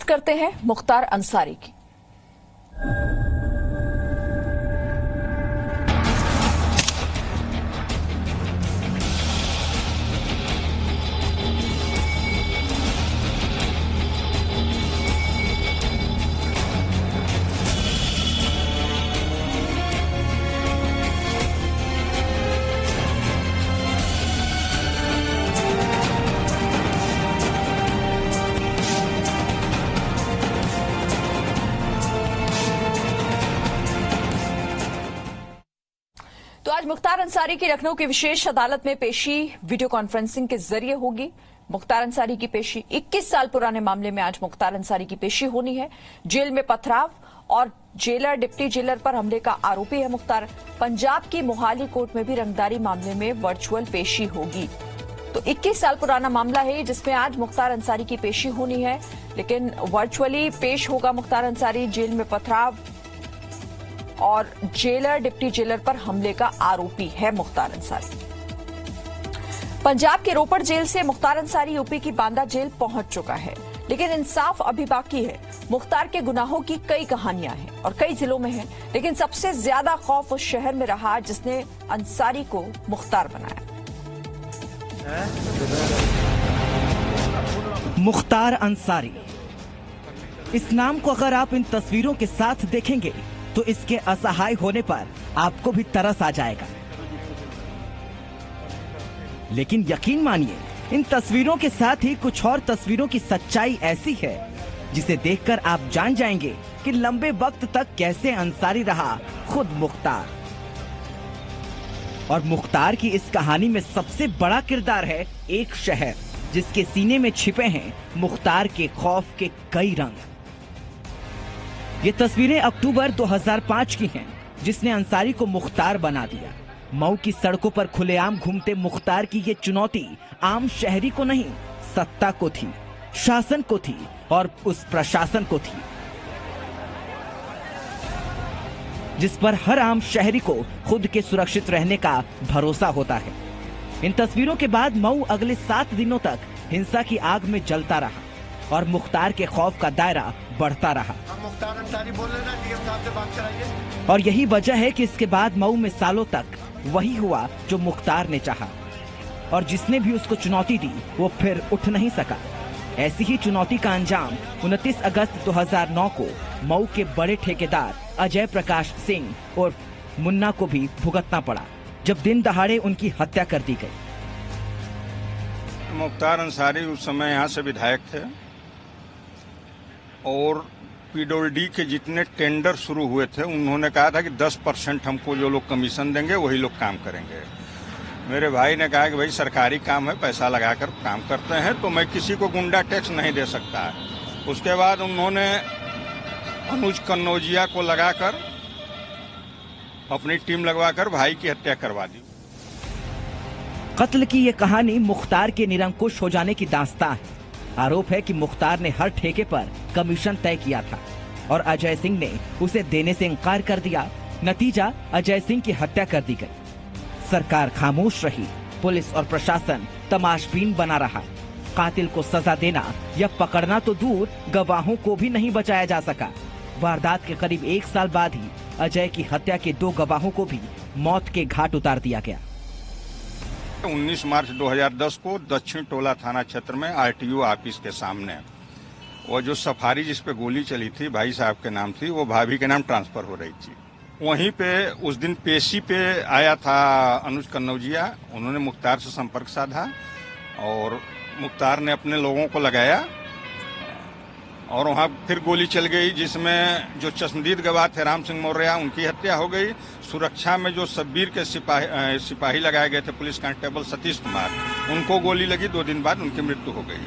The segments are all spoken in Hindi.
बात करते हैं मुख्तार अंसारी की। तो आज मुख्तार अंसारी की लखनऊ की विशेष अदालत में पेशी वीडियो कॉन्फ्रेंसिंग के जरिए होगी। मुख्तार अंसारी की पेशी 21 साल पुराने मामले में आज मुख्तार अंसारी की पेशी होनी है। जेल में पथराव और जेलर डिप्टी जेलर पर हमले का आरोपी है मुख्तार। पंजाब की मोहाली कोर्ट में भी रंगदारी मामले में वर्चुअल पेशी होगी। तो 21 साल पुराना मामला है जिसमें आज मुख्तार अंसारी की पेशी होनी है, लेकिन वर्चुअली पेश होगा मुख्तार अंसारी। जेल में पथराव और जेलर डिप्टी जेलर पर हमले का आरोपी है मुख्तार अंसारी। पंजाब के रोपड़ जेल से मुख्तार अंसारी यूपी की बांदा जेल पहुंच चुका है, लेकिन इंसाफ अभी बाकी है। मुख्तार के गुनाहों की कई कहानियां हैं और कई जिलों में हैं, लेकिन सबसे ज्यादा खौफ उस शहर में रहा जिसने अंसारी को मुख्तार बनाया। मुख्तार अंसारी, इस नाम को अगर आप इन तस्वीरों के साथ देखेंगे तो इसके असहाय होने पर आपको भी तरस आ जाएगा। लेकिन यकीन मानिए, इन तस्वीरों के साथ ही कुछ और तस्वीरों की सच्चाई ऐसी है जिसे देखकर आप जान जाएंगे कि लंबे वक्त तक कैसे अंसारी रहा खुद मुख्तार। और मुख्तार की इस कहानी में सबसे बड़ा किरदार है एक शहर जिसके सीने में छिपे हैं मुख्तार के खौफ के कई रंग। ये तस्वीरें अक्टूबर 2005 की हैं, जिसने अंसारी को मुख्तार बना दिया। मऊ की सड़कों पर खुलेआम घूमते मुख्तार की ये चुनौती आम शहरी को नहीं, सत्ता को थी, शासन को थी और उस प्रशासन को थी जिस पर हर आम शहरी को खुद के सुरक्षित रहने का भरोसा होता है। इन तस्वीरों के बाद मऊ अगले 7 दिनों तक हिंसा की आग में जलता रहा और मुख्तार के खौफ का दायरा बढ़ता रहा। मुख्तार अंसारी बोल रहे ना, डीएम साहब से बात कराइए। और यही वजह है कि इसके बाद मऊ में सालों तक वही हुआ जो मुख्तार ने चाहा, और जिसने भी उसको चुनौती दी वो फिर उठ नहीं सका। ऐसी ही चुनौती का अंजाम 29 अगस्त 2009 को मऊ के बड़े ठेकेदार अजय प्रकाश सिंह और मुन्ना को भी भुगतना पड़ा, जब दिन दहाड़े उनकी हत्या कर दी गई। मुख्तार अंसारी उस समय यहाँ से विधायक थे और पीडब्ल्यूडी के जितने टेंडर शुरू हुए थे उन्होंने कहा था कि 10% हमको जो लोग कमीशन देंगे वही लोग काम करेंगे। मेरे भाई ने कहा कि भाई सरकारी काम है, पैसा लगाकर काम करते हैं, तो मैं किसी को गुंडा टैक्स नहीं दे सकता। उसके बाद उन्होंने अनुज कन्नौजिया को लगाकर अपनी टीम लगवाकर भाई की हत्या करवा दी। कत्ल की ये कहानी मुख्तार के निरंकुश हो जाने की दास्तां है। आरोप है कि मुख्तार ने हर ठेके पर कमीशन तय किया था और अजय सिंह ने उसे देने से इनकार कर दिया। नतीजा, अजय सिंह की हत्या कर दी गई। सरकार खामोश रही, पुलिस और प्रशासन तमाशबीन बना रहा। कातिल को सजा देना या पकड़ना तो दूर, गवाहों को भी नहीं बचाया जा सका। वारदात के करीब 1 साल बाद ही अजय की हत्या के 2 गवाहों को भी मौत के घाट उतार दिया गया। 19 मार्च 2010 को दक्षिण टोला थाना क्षेत्र में आरटीओ ऑफिस के सामने वो जो सफारी जिस पे गोली चली थी, भाई साहब के नाम थी, वो भाभी के नाम ट्रांसफर हो रही थी। वहीं पे उस दिन पेशी पे आया था अनुज कन्नौजिया। उन्होंने मुख्तार से संपर्क साधा और मुख्तार ने अपने लोगों को लगाया और वहाँ फिर गोली चल गई, जिसमें जो चश्मदीद गवाह थे राम सिंह मौर्य, उनकी हत्या हो गई। सुरक्षा में जो शब्बीर के सिपाही लगाए गए थे, पुलिस कांस्टेबल सतीश कुमार, उनको गोली लगी। 2 दिन बाद उनकी मृत्यु हो गई।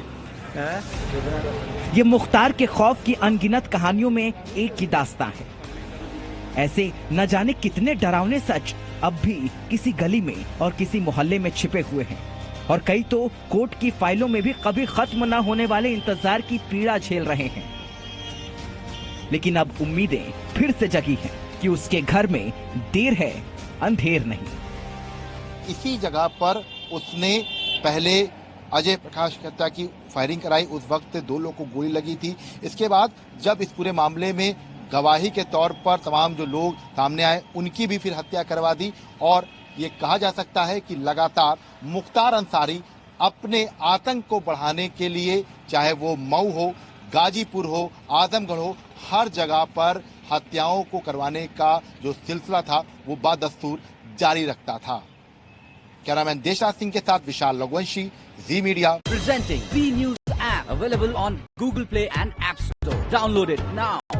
ये मुख्तार के खौफ की अनगिनत कहानियों में एक की दास्तां है। ऐसे न जाने कितने डरावने सच अब भी किसी गली में और किसी मोहल्ले में छिपे हुए हैं, और कई तो कोर्ट की फाइलों में भी कभी खत्म न होने वाले इंतजार की पीड़ा झेल रहे हैं। लेकिन अब उम्मीदें फिर से जगी हैं कि उसके घर में देर है, अंधेर नहीं। इसी जगह पर उसने पहले अजय प्रकाश की हत्या की फायरिंग कराई, उस वक्त 2 लोगों को गोली लगी थी। इसके बाद जब इस पूरे मामले में गवाही के तौर पर तमाम जो लोग सामने आए उनकी भी फिर हत्या करवा दी। और ये कहा जा सकता है कि लगातार मुख्तार अंसारी अपने आतंक को बढ़ाने के लिए, चाहे वो मऊ हो, गाजीपुर हो, आजमगढ़ हो, हर जगह पर हत्याओं को करवाने का जो सिलसिला था वो बदस्तूर जारी रखता था। कैमरामैन देशराज सिंह के साथ विशाल रघुवंशी, जी media. Presenting B News app available on Google Play and App Store. Download it now.